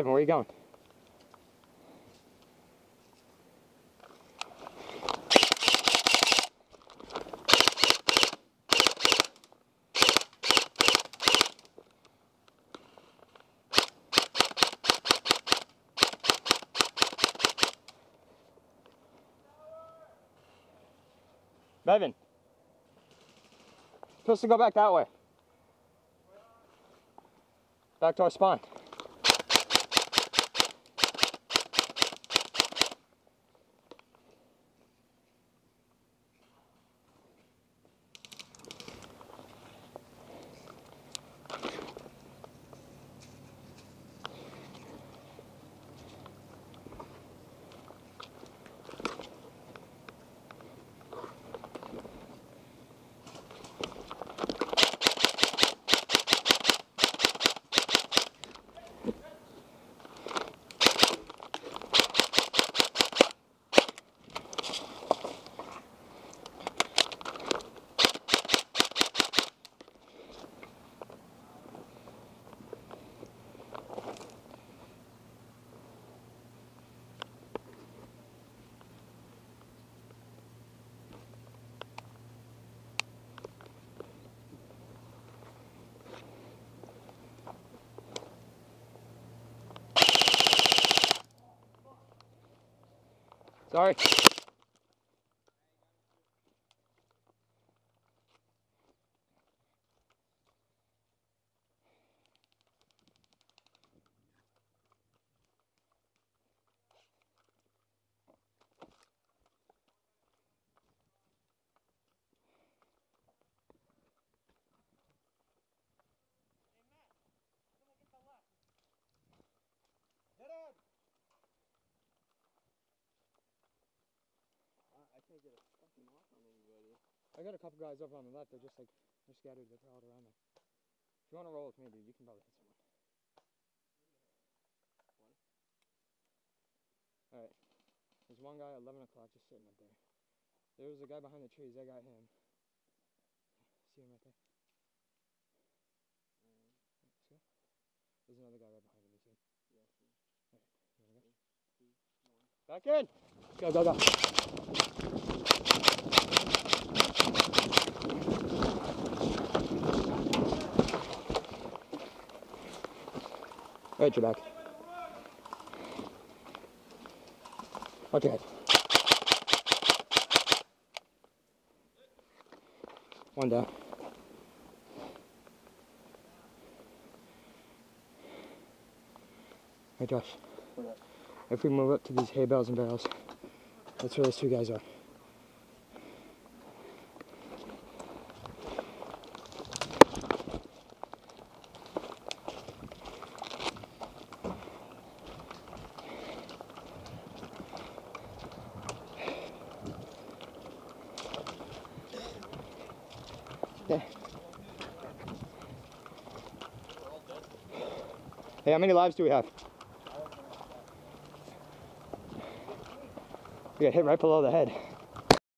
Bevan, where are you going? Bevan, supposed to go back that way. Back to our spawn. Sorry. I can't get a fucking mark on anybody. I got a couple guys over on the left. They're just like, they're scattered. They're all around there. If you want to roll with me, dude, you can probably hit someone. Alright. There's one guy at 11 o'clock just sitting up there. There's a guy behind the trees. I got him. See him right there? Let's go. There's another guy right behind him. You see him? Yeah, I see. Alright. You want to go? 3, 2, 1. Back in! Go, go, go. Alright, you're back. Watch your head. One down. Hey Josh, if we move up to these hay bales and barrels, that's where those two guys are. Okay. Hey, how many lives do we have? We got hit right below the head.